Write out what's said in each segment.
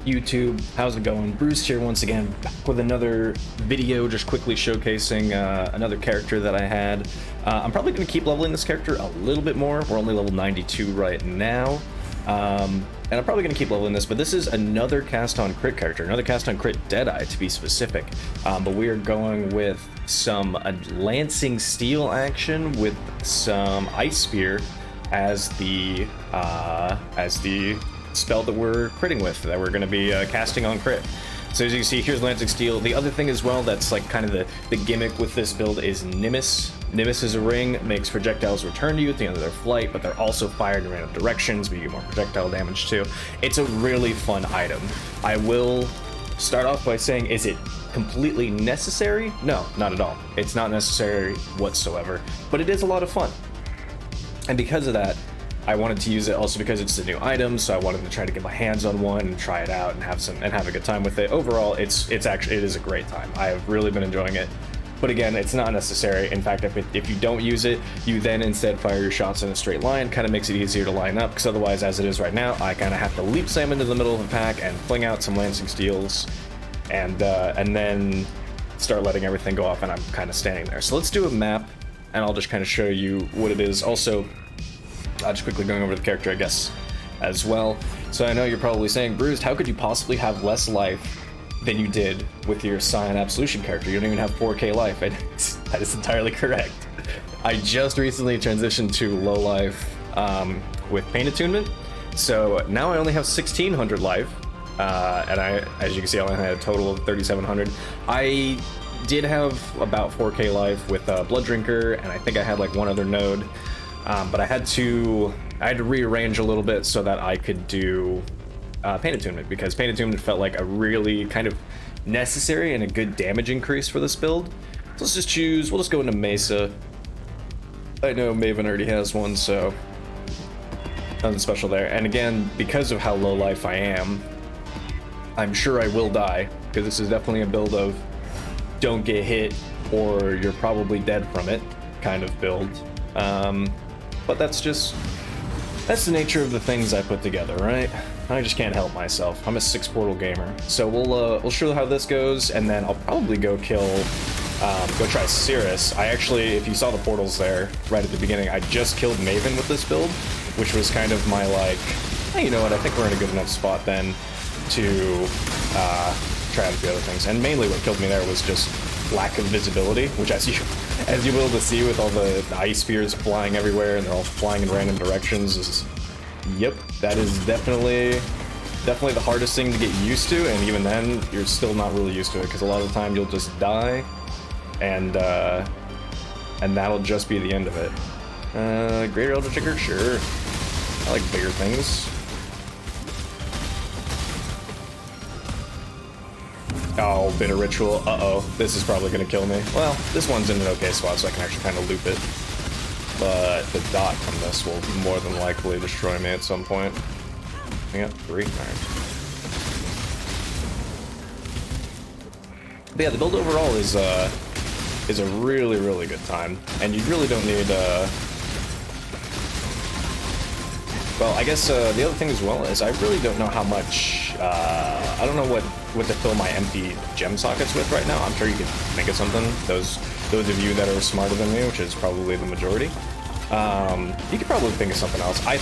YouTube, how's it going? Bruce here once again, back with another video, just quickly showcasing another character that I had. I'm probably going to keep leveling this character a little bit more. We're only level 92 right now. And I'm probably going to keep leveling this, but this is another cast on crit character, another cast on crit Deadeye to be specific. But we are going with some Lancing Steel action with some Ice Spear as the spell that we're critting with, that we're going to be casting on crit. So as you can see, here's Lancing Steel. The other thing as well that's like kind of the gimmick with this build is Nimis. Nimis is a ring, makes projectiles return to you at the end of their flight, but they're also fired in random directions, but you get more projectile damage too. It's a really fun item. I will start off by saying, is it completely necessary? No, not at all. It's not necessary whatsoever, but it is a lot of fun. And because of that, I wanted to use it also because it's a new item, so I wanted to try to get my hands on one and try it out and have a good time with it. Overall, it is a great time. I have really been enjoying it. But again, it's not necessary. In fact, if you don't use it, you then instead fire your shots in a straight line. Kind of makes it easier to line up, because otherwise, as it is right now, I kind of have to leap slam into the middle of the pack and fling out some Lancing Steels, and then start letting everything go off, and I'm kind of standing there. So let's do a map, and I'll just kind of show you what it is. Also, just quickly going over the character, I guess, as well. So I know you're probably saying, Bruised, how could you possibly have less life than you did with your Scion Absolution character? You don't even have 4k life. And that is entirely correct. I just recently transitioned to low life with Pain Attunement, so now I only have 1600 life, and as you can see, I only had a total of 3700. I did have about 4k life with Blood Drinker, and I think I had like one other node. But I had to rearrange a little bit so that I could do Pain Attunement, because Pain Attunement felt like a really kind of necessary and a good damage increase for this build. So let's just choose, we'll just go into Mesa. I know Maven already has one, so nothing special there. And again, because of how low life I am, I'm sure I will die, because this is definitely a build of don't get hit or you're probably dead from it kind of build. But that's the nature of the things I put together, right? I just can't help myself. I'm a 6 portal gamer. So we'll show how this goes, and then I'll probably go try Cirrus. I actually, if you saw the portals there right at the beginning, I just killed Maven with this build, which was kind of my like, hey, you know what, I think we're in a good enough spot then to try out the other things. And mainly what killed me there was just lack of visibility, which as you will to see with all the ice spears flying everywhere and they're all flying in random directions, yep, that is definitely the hardest thing to get used to, and even then you're still not really used to it, because a lot of the time you'll just die and that'll just be the end of it. Greater Elder Trigger, sure. I like bigger things. Oh, Bitter Ritual. Uh-oh. This is probably going to kill me. Well, this one's in an okay spot, so I can actually kind of loop it. But the dot from this will more than likely destroy me at some point. I got 3. Alright. But yeah, the build overall is a really, really good time. And you really don't need... Well, I guess the other thing as well is I really don't know how much... I don't know what to fill my empty gem sockets with right now. I'm sure you could think of something. Those of you that are smarter than me, which is probably the majority, you could probably think of something else. I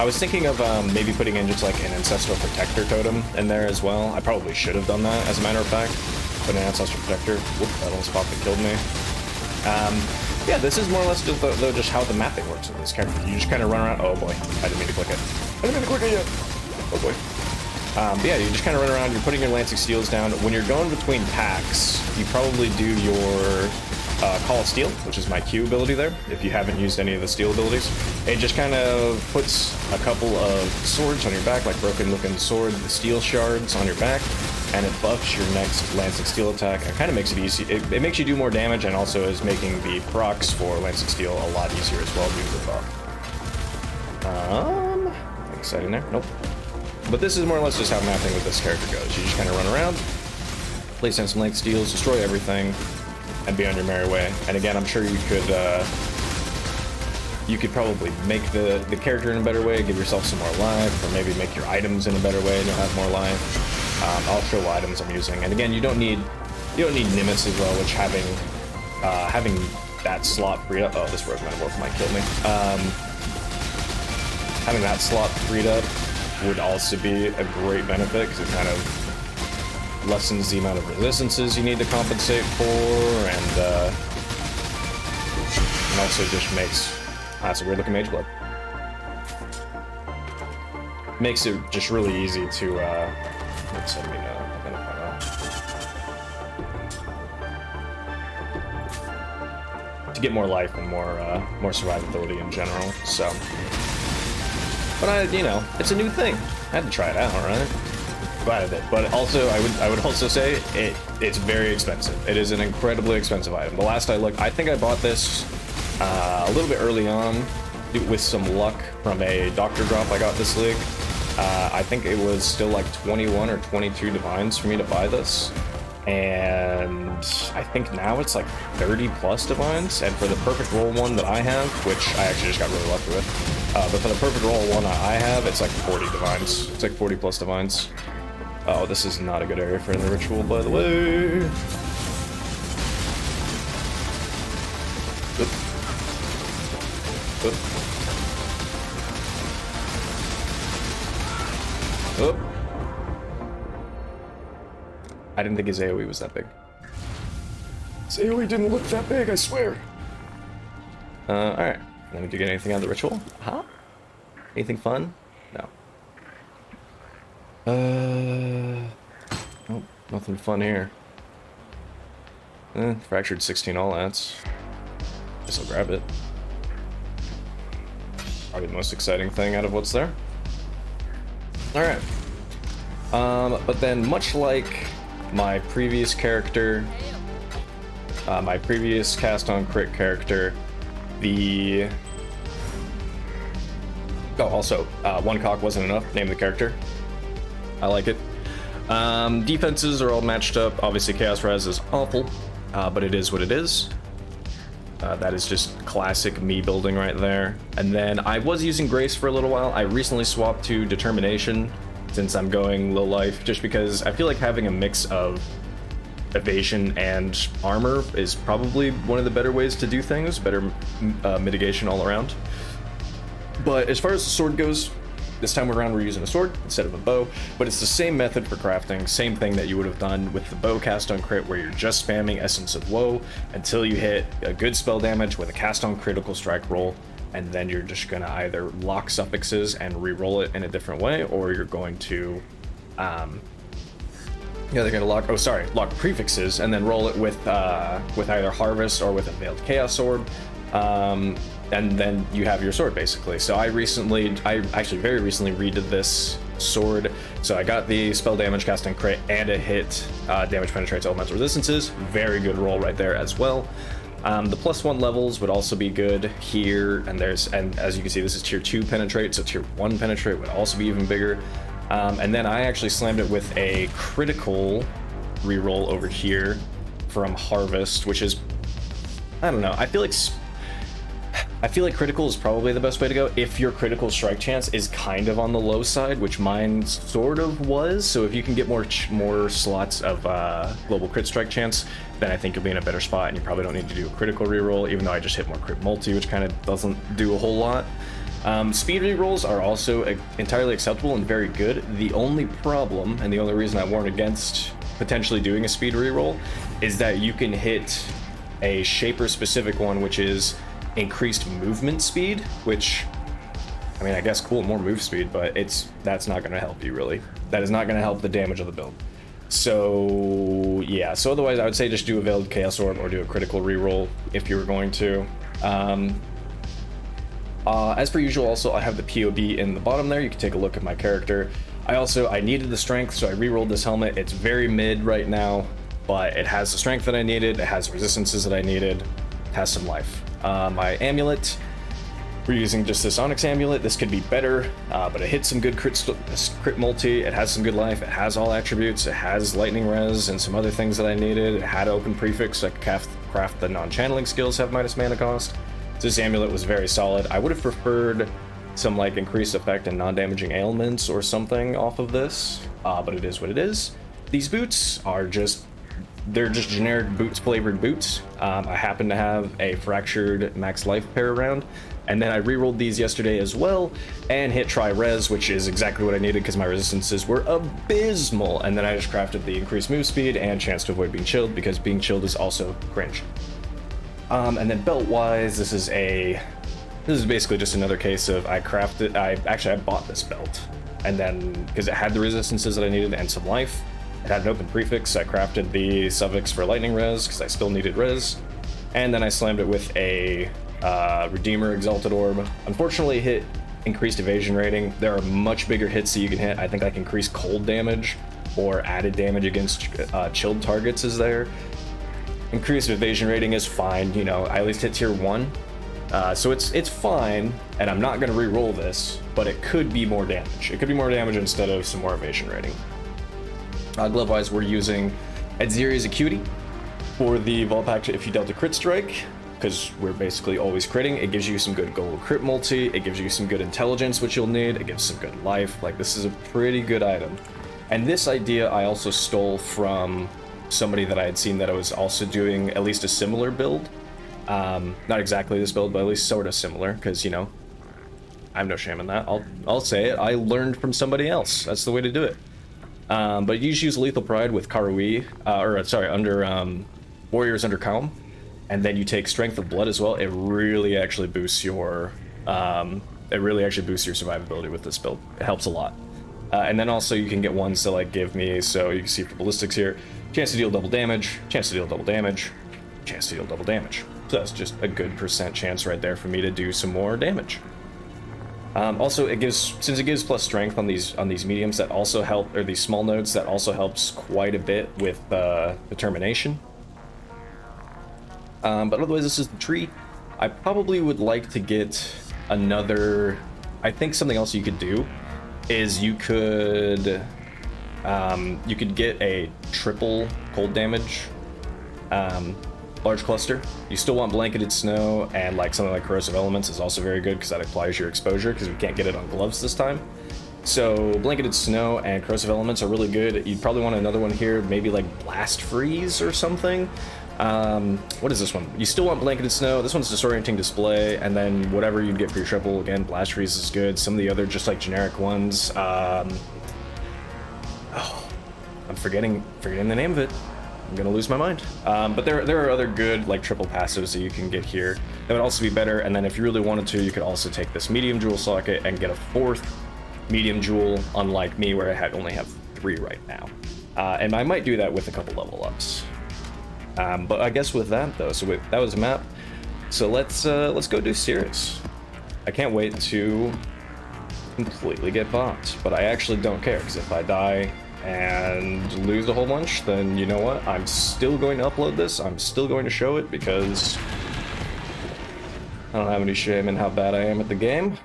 was thinking of maybe putting in just like an Ancestral Protector totem in there as well. I probably should have done that, as a matter of fact. Put an Ancestral Protector. Whoop, that almost popped and killed me. Yeah, this is more or less just though just how the mapping works with this character. You just kind of run around. Oh boy, I didn't mean to click it. I didn't mean to click it yet. Oh boy. Yeah, you just kind of run around, you're putting your Lancing Steels down. When you're going between packs, you probably do your Call of Steel, which is my Q ability there, if you haven't used any of the steel abilities. It just kind of puts a couple of swords on your back, like broken looking sword, the steel shards on your back, and it buffs your next Lancing Steel attack. It kind of makes it easy. It makes you do more damage, and also is making the procs for Lancing Steel a lot easier as well due to the buff. Exciting there? Nope. But this is more or less just how mapping with this character goes. You just kind of run around, place down some Lancing Steels, destroy everything, and be on your merry way. And again, I'm sure you could you could probably make the character in a better way, give yourself some more life, or maybe make your items in a better way and you'll have more life. I'll show what items I'm using. And again, you don't need Nimis as well, which having that slot freed up. Oh, this rogue metamorph might kill me. Having that slot freed up would also be a great benefit because it kind of lessens the amount of resistances you need to compensate for, and also just makes that's a weird looking mage blood. Makes it just really easy to let's send me identify that. To get more life and more survivability in general. So, but you know, it's a new thing. I had to try it out, right? Glad I did. But also, I would also say it's very expensive. It is an incredibly expensive item. The last I looked, I think I bought this a little bit early on with some luck from a doctor drop I got this league. I think it was still like 21 or 22 divines for me to buy this, and I think now it's like 30 plus divines. And for the perfect roll one that I have, which I actually just got really lucky with, but for the perfect roll one I have, it's like 40 divines. It's like 40 plus divines. Oh, this is not a good area for the ritual, by the way. Oop. Oop. Oop. I didn't think his AoE was that big. His AoE didn't look that big, I swear. Alright. Let me get anything out of the ritual? Huh? Anything fun? No. Nope, nothing fun here. Fractured 16 all outs. Guess I'll grab it. Probably the most exciting thing out of what's there. Alright. But then much like my previous character, my previous cast on crit character, the... Oh, also, one cock wasn't enough. Name the character. I like it. Defenses are all matched up. Obviously, Chaos Res is awful, but it is what it is. That is just classic me building right there. And then I was using Grace for a little while. I recently swapped to Determination since I'm going low life, just because I feel like having a mix of evasion and armor is probably one of the better ways to do things, better mitigation all around. But as far as the sword goes, this time around we're using a sword instead of a bow, but it's the same method for crafting, same thing that you would have done with the bow cast on crit, where you're just spamming Essence of Woe until you hit a good spell damage with a cast on critical strike roll, and then you're just gonna either lock suffixes and re-roll it in a different way, or you're going to they're gonna lock prefixes and then roll it with either Harvest or with a Veiled Chaos Orb. And then you have your sword, basically. So I actually very recently redid this sword. So I got the spell damage, cast and crit, and a hit damage penetrates elemental resistances. Very good roll right there as well. The +1 levels would also be good here, and as you can see, this is tier 2 penetrate, so tier 1 penetrate would also be even bigger. And then I actually slammed it with a critical reroll over here from Harvest, which is, I don't know, I feel like critical is probably the best way to go if your critical strike chance is kind of on the low side, which mine sort of was. So if you can get more slots of global crit strike chance, then I think you'll be in a better spot, and you probably don't need to do a critical reroll, even though I just hit more crit multi, which kind of doesn't do a whole lot. Speed rerolls are also entirely acceptable and very good. The only problem, and the only reason I warn against potentially doing a speed reroll, is that you can hit a Shaper specific one, which is increased movement speed, which, I mean, I guess cool, more move speed, but that's not going to help you really. That is not going to help the damage of the build. So yeah, so otherwise I would say just do a Veiled Chaos Orb or do a critical reroll if you were going to. As per usual, also I have the POB in the bottom there. You can take a look at my character. I needed the strength, so I rerolled this helmet. It's very mid right now, but it has the strength that I needed, it has resistances that I needed, it has some life. My amulet, we're using just this Onyx amulet. This could be better, but it hits some good crit multi, it has some good life, it has all attributes, it has lightning res and some other things that I needed. It had open prefix, so I could craft the non-channeling skills have minus mana cost. So this amulet was very solid. I would have preferred some like increased effect and non-damaging ailments or something off of this, but it is what it is. These boots are they're just generic boots, flavored boots. I happen to have a fractured max life pair around, and then I rerolled these yesterday as well and hit try res, which is exactly what I needed because my resistances were abysmal. And then I just crafted the increased move speed and chance to avoid being chilled because being chilled is also cringe. And then belt wise, this is basically just another case of I bought this belt, and then because it had the resistances that I needed and some life, it had an open prefix, so I crafted the suffix for lightning res because I still needed res, and then I slammed it with a Redeemer Exalted Orb. Unfortunately, hit increased evasion rating. There are much bigger hits that you can hit. I think like increased cold damage or added damage against chilled targets is there. Increased evasion rating is fine, you know, I at least hit tier 1. So it's fine, and I'm not going to re-roll this, but it could be more damage. It could be more damage instead of some more evasion rating. Glove-wise, we're using Edziri's Acuity for the Vault Pact if you dealt a crit strike, because we're basically always critting. It gives you some good gold crit multi, it gives you some good intelligence, which you'll need, it gives some good life. Like, this is a pretty good item. And this idea I also stole from somebody that I had seen that I was also doing at least a similar build. Not exactly this build, but at least sort of similar, because, you know, I have no shame in that. I'll say it. I learned from somebody else. That's the way to do it. But you just use Lethal Pride with Karui, under Warriors under Calm, and then you take Strength of Blood as well. It really actually boosts your survivability with this build. It helps a lot. And then also you can get ones to like give me, so you can see for ballistics here, chance to deal double damage, chance to deal double damage, chance to deal double damage. So that's just a good % chance right there for me to do some more damage. Also, since it gives plus strength on these mediums, that also help, or these small nodes, that also helps quite a bit with determination. But otherwise, this is the tree. I probably would like to get another. I think something else you could do is you could get a triple cold damage large cluster. You still want Blanketed Snow, and like something like Corrosive Elements is also very good because that applies your exposure, because we can't get it on gloves this time. So Blanketed Snow and Corrosive Elements are really good. You'd probably want another one here, maybe like Blast Freeze or something. What is this one? You still want Blanketed Snow. This one's Disorienting Display, and then whatever you'd get for your triple, again, Blast Freeze is good. Some of the other just like generic ones, I'm forgetting the name of it. I'm gonna lose my mind. But there are other good like triple passives that you can get here that would also be better. And then if you really wanted to, you could also take this medium jewel socket and get a 4th medium jewel, unlike me where I only have 3 right now. And I might do that with a couple level ups. But I guess with that though, that was a map. So let's go do Cirrus. I can't wait to completely get bopped, but I actually don't care, because if I die and lose a whole bunch, then you know what? I'm still going to upload this. I'm still going to show it, because I don't have any shame in how bad I am at the game.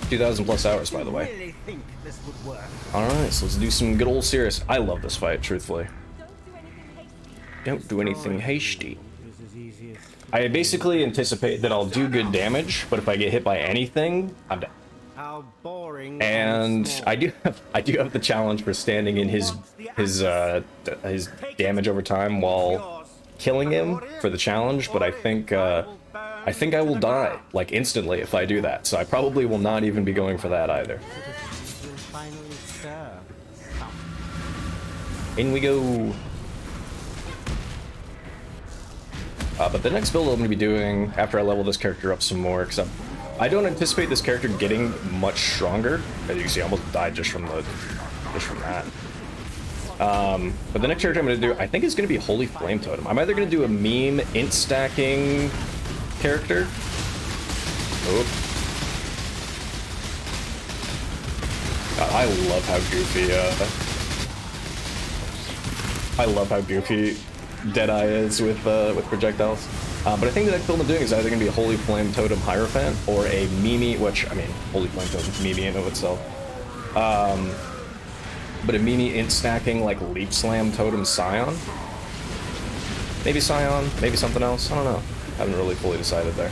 2,000 plus hours, by the way. Alright, so let's do some good old Cirrus. I love this fight, truthfully. Don't do anything hasty. I basically anticipate that I'll do good damage, but if I get hit by anything, I'm dead. How boring. And I do have the challenge for standing in his damage over time while killing him for the challenge, but I think I will die like instantly if I do that, so I probably will not even be going for that either. In we go. But the next build I'm going to be doing after I level this character up some more, because I don't anticipate this character getting much stronger. As you can see, I almost died just from that. But the next character I'm going to do, I think, is going to be Holy Flame Totem. I'm either going to do a meme int stacking character. Oh. God, I love how goofy Deadeye is with projectiles. But I think the next build I'm doing is either going to be a Holy Flame Totem Hierophant or a Mimi, which, I mean, Holy Flame Totem's Mimi in of itself. But a Mimi int stacking, like, Leap Slam Totem Scion? Maybe Scion, maybe something else, I don't know. Haven't really fully decided there.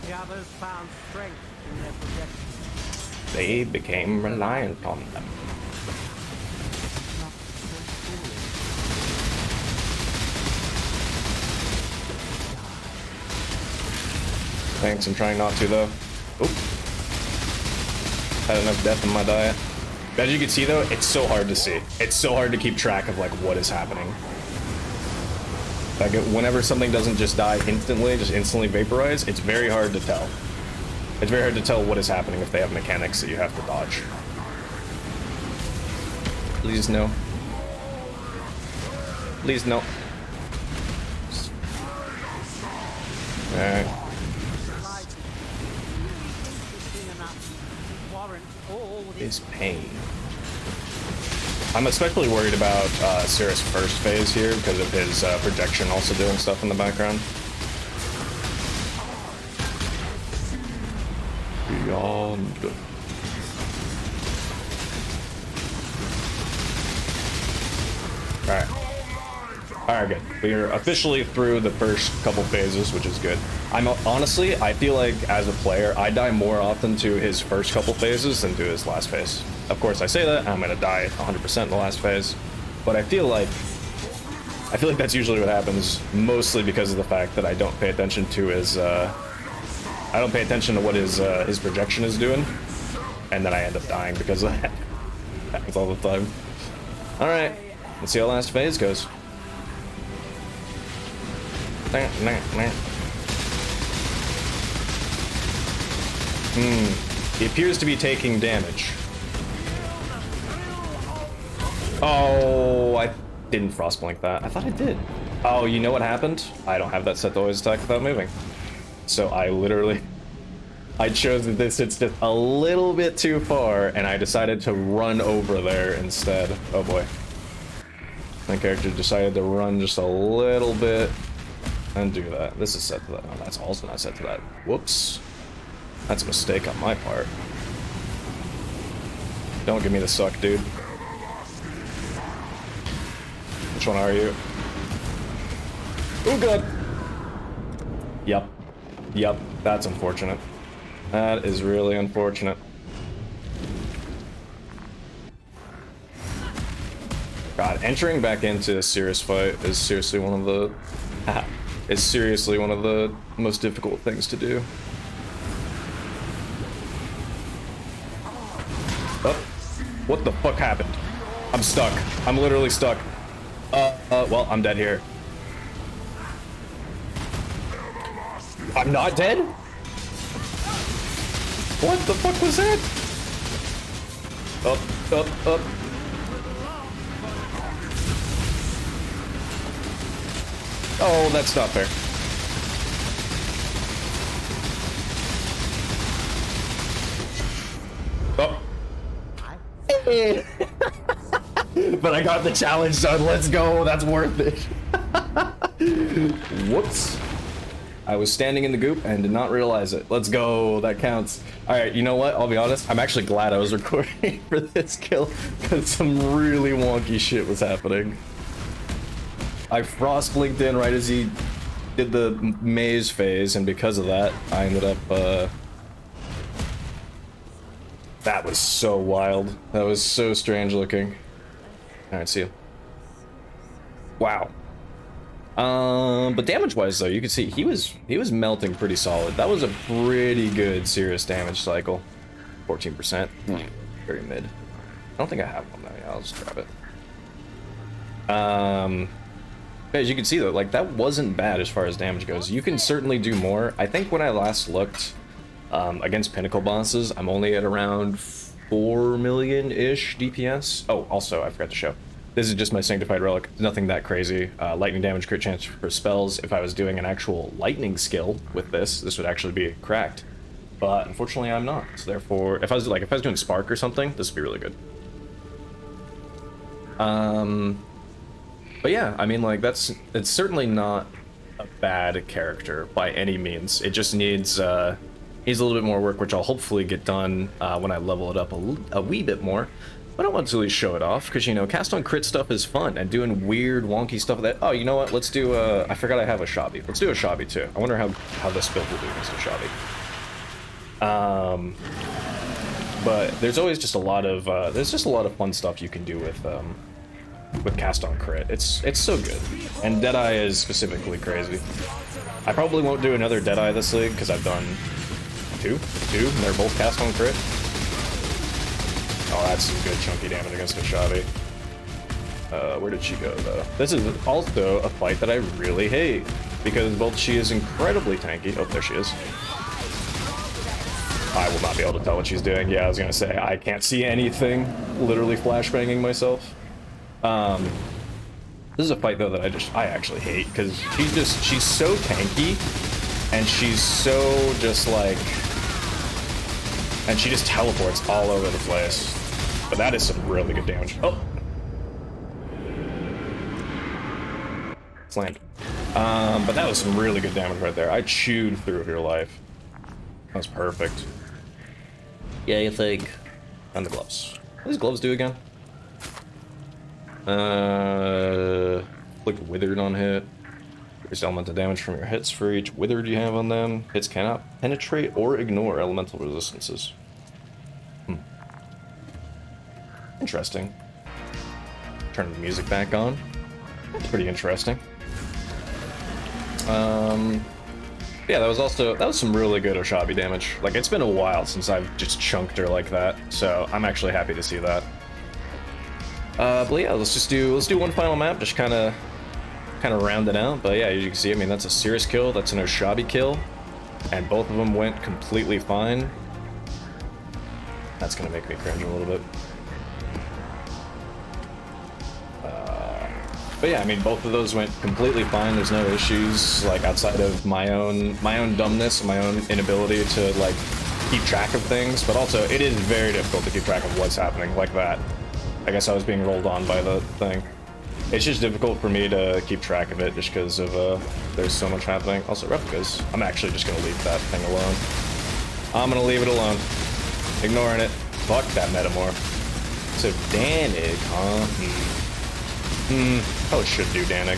The others found strength in their projections. They became reliant on them. Thanks, I'm trying not to though. Oop. Had enough death in my diet. As you can see though, it's so hard to see. It's so hard to keep track of like what is happening. Like whenever something doesn't just die instantly, just instantly vaporize, it's very hard to tell. It's very hard to tell what is happening if they have mechanics that you have to dodge. Please no. Please no. Alright. Is pain. I'm especially worried about Cirrus' first phase here because of his projection also doing stuff in the background. Beyond. Alright. Alright, good. We are officially through the first couple phases, which is good. Honestly, I feel like as a player, I die more often to his first couple phases than to his last phase. Of course, I say that, I'm gonna die 100% in the last phase, but I feel like that's usually what happens, mostly because of the fact that I don't pay attention to his, I don't pay attention to what his projection is doing, and then I end up dying because of that. Happens all the time. Alright, let's see how last phase goes. He appears to be taking damage. Oh, I didn't frostblink that. I thought I did. Oh, you know what happened? I don't have that set to always attack without moving. So I chose that this hits just a little bit too far, and I decided to run over there instead. Oh boy. My character decided to run just a little bit and do that. This is set to that. Oh, that's also not set to that. Whoops. That's a mistake on my part. Don't give me the suck, dude. Which one are you? Oh god! Yep. Yep, that's unfortunate. That is really unfortunate. God, entering back into a serious fight is seriously one of the most difficult things to do. Oh, what the fuck happened? I'm stuck. I'm literally stuck. Well, I'm dead here. I'm not dead? What the fuck was that? Up. Oh, that's not fair. Oh. But I got the challenge done. Let's go. That's worth it. Whoops. I was standing in the goop and did not realize it. Let's go. That counts. All right. You know what? I'll be honest. I'm actually glad I was recording for this kill because some really wonky shit was happening. I frost blinked in right as he did the maze phase, and because of that, I ended up, that was so wild. That was so strange looking. Alright, see you. Wow. But damage-wise, though, you can see he was melting pretty solid. That was a pretty good serious damage cycle. 14%. Very mid. I don't think I have one, though. Yeah, I'll just grab it. As you can see, though, like, that wasn't bad as far as damage goes. You can certainly do more. I think when I last looked, against Pinnacle bosses, I'm only at around 4 million-ish DPS. Oh, also, I forgot to show. This is just my Sanctified Relic. Nothing that crazy. Lightning damage, crit chance for spells. If I was doing an actual lightning skill with this would actually be cracked. But unfortunately, I'm not. So therefore, if I was doing Spark or something, this would be really good. But yeah, I mean, like, it's certainly not a bad character by any means. It just needs a little bit more work, which I'll hopefully get done when I level it up a wee bit more. I don't want to really show it off, because, you know, cast on crit stuff is fun, and doing weird, wonky stuff that... Oh, you know what? Let's do I forgot I have a Shabi. Let's do a Shabi, too. I wonder how this build will do against a Shabi. But there's always just a lot of... there's just a lot of fun stuff you can do with cast on crit. It's so good. And Deadeye is specifically crazy. I probably won't do another Deadeye this league, because I've done two, and they're both cast on crit. Oh, that's some good chunky damage against a Shabi. Where did she go, though? This is also a fight that I really hate, because both she is incredibly tanky. Oh, there she is. I will not be able to tell what she's doing. Yeah, I was gonna say, I can't see anything. Literally flashbanging myself. This is a fight, though, that I actually hate, because she's so tanky, and she's so just like... And she just teleports all over the place. But that is some really good damage. Oh! Slammed. But that was some really good damage right there. I chewed through her life. That was perfect. Yeah, you think... And the gloves. What does gloves do again? Click withered on hit. Increase elemental damage from your hits for each withered you have on them. Hits cannot penetrate or ignore elemental resistances. Interesting. Turn the music back on. That's pretty interesting. Yeah, that was some really good Oshabi damage. Like, it's been a while since I've just chunked her like that, so I'm actually happy to see that. But yeah, let's do one final map, just kind of round it out. But yeah, as you can see, I mean, that's a Cirrus kill, that's an Oshabi kill, and both of them went completely fine. That's gonna make me cringe a little bit. But yeah, I mean, both of those went completely fine. There's no issues, like, outside of my own dumbness and my own inability to, like, keep track of things. But also, it is very difficult to keep track of what's happening like that. I guess I was being rolled on by the thing. It's just difficult for me to keep track of it just because of, there's so much happening. Also, replicas. I'm actually just gonna leave that thing alone. I'm gonna leave it alone. Ignoring it. Fuck that metamorph. So, Danig, huh? Probably should do Danig.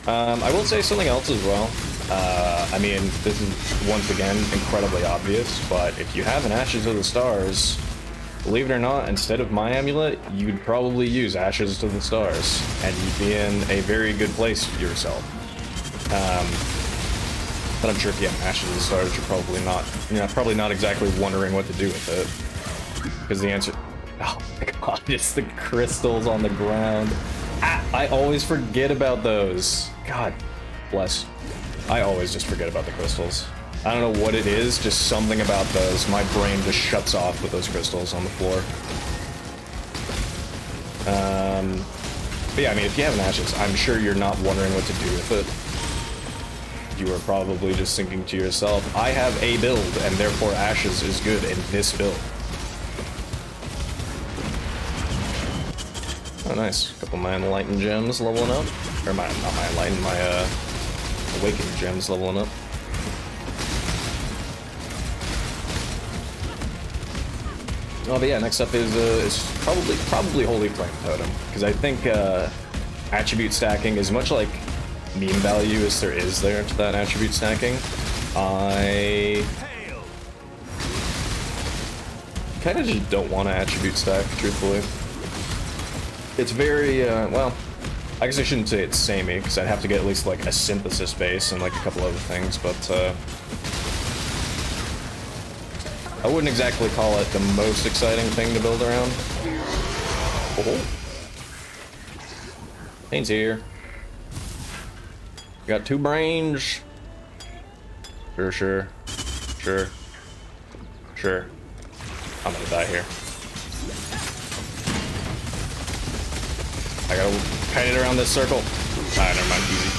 I will say something else as well. I mean, this is, once again, incredibly obvious, but if you have an Ashes of the Stars, believe it or not, instead of my amulet, you'd probably use Ashes to the Stars, and you'd be in a very good place for yourself. But I'm sure if you have Ashes of the Stars, you're probably not exactly wondering what to do with it. Because the answer... Oh my god, it's the crystals on the ground. I always forget about those. God bless. I always just forget about the crystals. I don't know what it is, just something about those. My brain just shuts off with those crystals on the floor. But yeah, I mean, if you have an Ashes, I'm sure you're not wondering what to do with it. You are probably just thinking to yourself, I have a build, and therefore Ashes is good in this build. Oh, nice. A couple of my Enlightened gems leveling up. Or not my Enlightened, my Awakened gems leveling up. Oh, but yeah, next up is probably Holy Flame Totem. Because I think attribute stacking, as much like meme value as there is there to that attribute stacking, I kind of just don't want to attribute stack, truthfully. It's very, well, I guess I shouldn't say it's samey, because I'd have to get at least, like, a synthesis base and, like, a couple other things, but, I wouldn't exactly call it the most exciting thing to build around. Oh. Pain's here. Got 2 brains. Sure. I'm gonna die here. I gotta kite it around this circle. Ah, never mind, easy.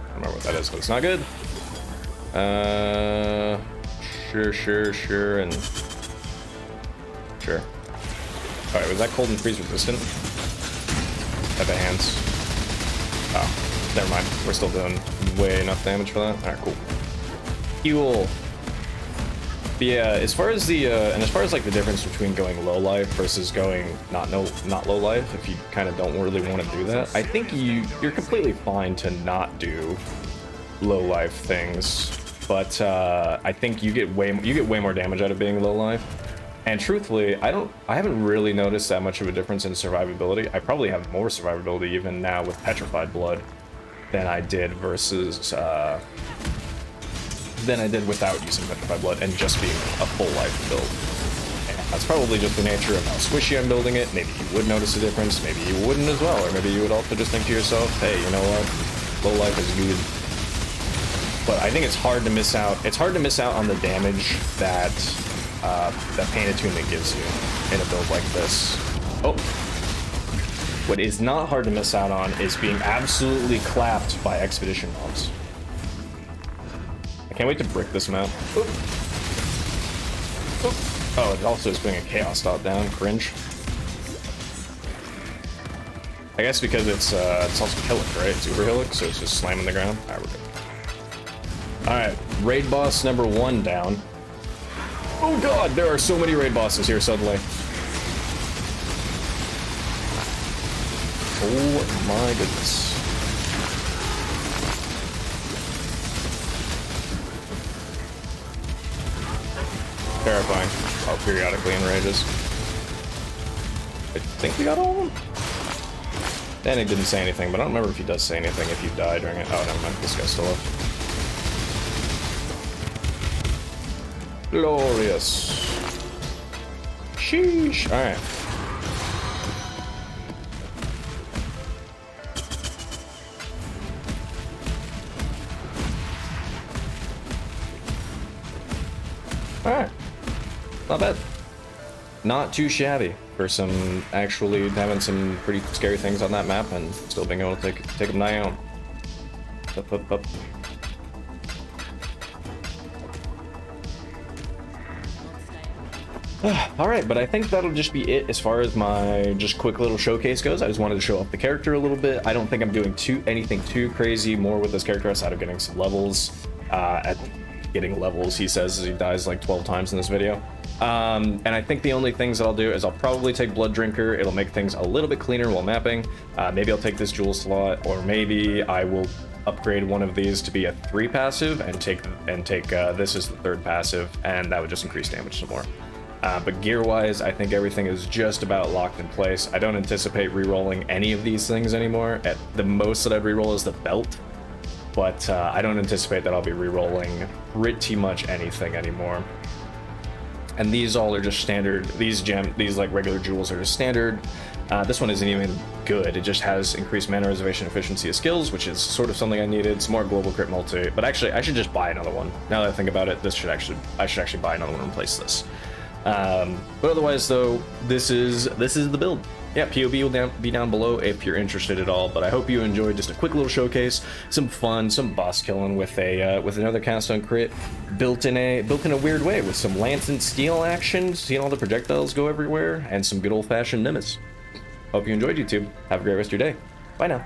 I don't remember what that is, but it's not good. Sure, and... Sure. Alright, was that cold and freeze resistant? At the hands. Oh, never mind. We're still doing way enough damage for that. Alright, cool. Fuel. But yeah, as far as the and as far as like the difference between going low life versus going not low life, if you kind of don't really want to do that, I think you're completely fine to not do low life things. But I think you get way more damage out of being low life. And truthfully, I haven't really noticed that much of a difference in survivability. I probably have more survivability even now with Petrified Blood than I did versus than I did without using Petrified Blood and just being a full life build. And that's probably just the nature of how squishy I'm building it. Maybe you would notice a difference, maybe you wouldn't as well, or maybe you would also just think to yourself, hey, you know what, low life is good. But I think it's hard to miss out. It's hard to miss out on the damage that that Pain Attunement gives you in a build like this. Oh. What is not hard to miss out on is being absolutely clapped by Expedition mobs. I can't wait to brick this map. Oop. Oop. Oh, it also is putting a Chaos Dot down. Cringe. I guess because it's also Hillock, right? It's Uber Hillock, so it's just slamming the ground. Alright, we're good. Alright, raid boss number 1 down. Oh god, there are so many raid bosses here suddenly. Oh my goodness. Terrifying. Oh, periodically enrages. I think we got all of them? Danny didn't say anything, but I don't remember if he does say anything if you die during it. Oh, never mind. This guy's still up. Glorious. Sheesh. Alright. Alright. Not bad. Not too shabby for some actually having some pretty scary things on that map and still being able to take them down. Up. Alright, but I think that'll just be it as far as my just quick little showcase goes. I just wanted to show off the character a little bit. I don't think I'm doing anything too crazy more with this character outside of getting some levels. Getting levels, he says, as he dies like 12 times in this video. And I think the only things that I'll do is I'll probably take Blood Drinker. It'll make things a little bit cleaner while mapping. Maybe I'll take this jewel slot, or maybe I will upgrade one of these to be a 3 passive and take this as the 3rd passive, and that would just increase damage some more. But gear-wise, I think everything is just about locked in place. I don't anticipate re-rolling any of these things anymore. At the most that I'd re-roll is the belt, but I don't anticipate that I'll be re-rolling pretty much anything anymore. And these all are just standard. These like regular jewels are just standard. This one isn't even good. It just has increased mana reservation efficiency of skills, which is sort of something I needed. Some more global crit multi, but actually I should just buy another one. Now that I think about it, I should actually buy another one and replace this. But otherwise though, this is the build. Yeah, POV will be down below if you're interested at all, but I hope you enjoyed just a quick little showcase, some fun, some boss killing with another cast on crit, built in a weird way with some lance and steel action, seeing all the projectiles go everywhere, and some good old-fashioned Nimis. Hope you enjoyed, YouTube. Have a great rest of your day. Bye now.